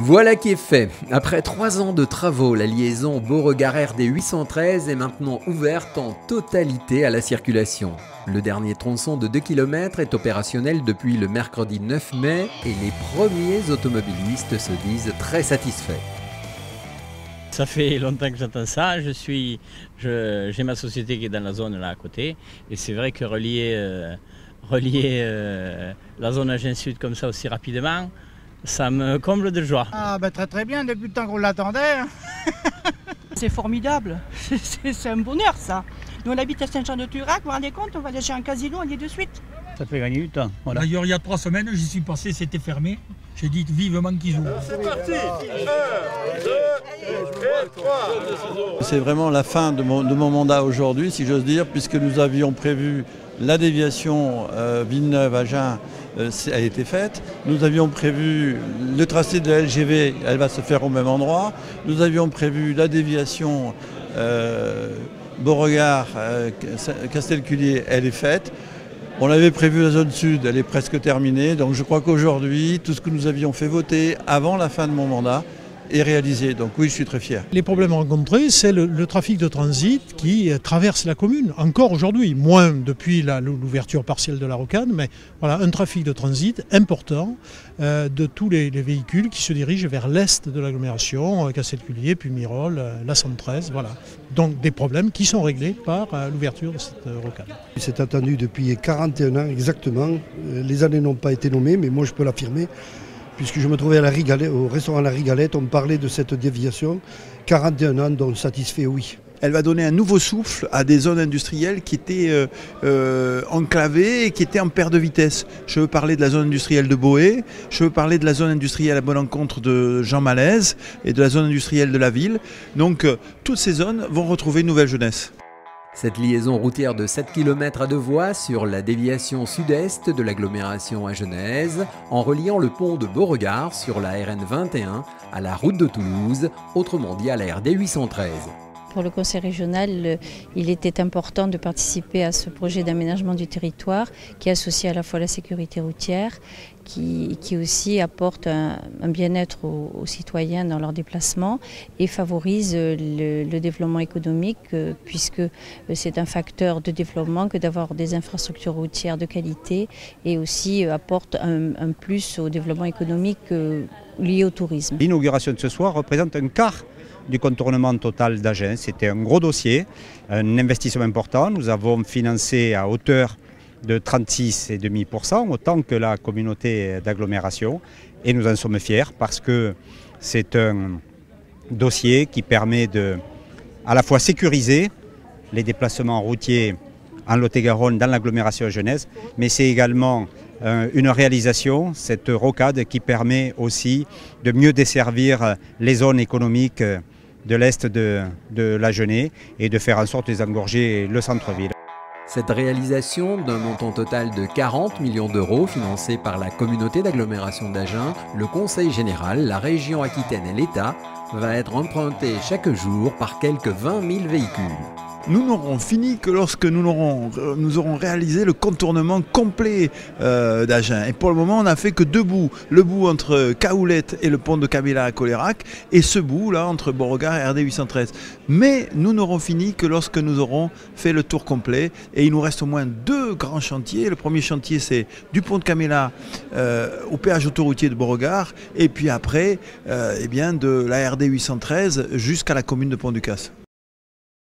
Voilà qui est fait. Après 3 ans de travaux, la liaison Beauregard-RD 813 est maintenant ouverte en totalité à la circulation. Le dernier tronçon de 2 km est opérationnel depuis le mercredi 9 mai et les premiers automobilistes se disent très satisfaits. Ça fait longtemps que j'entends ça. J'ai ma société qui est dans la zone là à côté. Et c'est vrai que relier la zone Agen Sud comme ça aussi rapidement, ça me comble de joie. Ah bah très bien, depuis le temps qu'on l'attendait. C'est formidable, c'est un bonheur ça. Nous on habite à Saint-Jean-de-Turac, vous vous rendez compte, on va aller chez un casino, on y est de suite. Ça fait gagner du temps. Voilà. D'ailleurs il y a 3 semaines, j'y suis passé, c'était fermé. J'ai dit vivement qu'ils ouvrent. C'est parti. 1, 2, et 3. C'est vraiment la fin de mon mandat aujourd'hui, si j'ose dire, puisque nous avions prévu la déviation Villeneuve-Agen, a été faite. Nous avions prévu le tracé de la LGV, elle va se faire au même endroit. Nous avions prévu la déviation Beauregard-Castelculier, elle est faite. On avait prévu la zone sud, elle est presque terminée. Donc je crois qu'aujourd'hui, tout ce que nous avions fait voter avant la fin de mon mandat est réalisé. Donc oui, je suis très fier. Les problèmes rencontrés, c'est le trafic de transit qui traverse la commune, encore aujourd'hui, moins depuis l'ouverture partielle de la rocade, mais voilà, un trafic de transit important de tous les véhicules qui se dirigent vers l'est de l'agglomération, Castelculier, puis Mirol, la 113, voilà. Donc des problèmes qui sont réglés par l'ouverture de cette rocade. C'est attendu depuis 41 ans exactement. Les années n'ont pas été nommées, mais moi je peux l'affirmer. Puisque je me trouvais au restaurant La Rigalette, on parlait de cette déviation, 41 ans, donc satisfait, oui. Elle va donner un nouveau souffle à des zones industrielles qui étaient enclavées et qui étaient en perte de vitesse. Je veux parler de la zone industrielle de Boé, je veux parler de la zone industrielle à bonne encontre de Jean Malaise et de la zone industrielle de la ville. Donc toutes ces zones vont retrouver une nouvelle jeunesse. Cette liaison routière de 7 km à 2 voies sur la déviation sud-est de l'agglomération agennaise, en reliant le pont de Beauregard sur la RN 21 à la route de Toulouse, autrement dit à la RD 813. Pour le conseil régional, il était important de participer à ce projet d'aménagement du territoire qui associe à la fois la sécurité routière, qui aussi apporte un bien-être aux citoyens dans leurs déplacements et favorise le développement économique puisque c'est un facteur de développement que d'avoir des infrastructures routières de qualité et aussi apporte un plus au développement économique lié au tourisme. L'inauguration de ce soir représente un quart du contournement total d'Agen. C'était un gros dossier, un investissement important. Nous avons financé à hauteur de 36,5%, autant que la communauté d'agglomération. Et nous en sommes fiers parce que c'est un dossier qui permet de à la fois sécuriser les déplacements routiers en Lot-et-Garonne dans l'agglomération agennaise, mais c'est également une réalisation, cette rocade qui permet aussi de mieux desservir les zones économiques de l'Est de l'Agenais et de faire en sorte de désengorger le centre-ville. Cette réalisation d'un montant total de 40 millions d'euros financé par la communauté d'agglomération d'Agen, le Conseil général, la région Aquitaine et l'État va être empruntée chaque jour par quelques 20 000 véhicules. Nous n'aurons fini que lorsque nous aurons réalisé le contournement complet d'Agen. Et pour le moment, on n'a fait que 2 bouts. Le bout entre Caoulette et le pont de Cabella à Colérac et ce bout là entre Beauregard et RD 813. Mais nous n'aurons fini que lorsque nous aurons fait le tour complet. Et il nous reste au moins 2 grands chantiers. Le premier chantier, c'est du pont de Cabella au péage autoroutier de Beauregard. Et puis après, de la RD 813 jusqu'à la commune de Pont-du-Casse.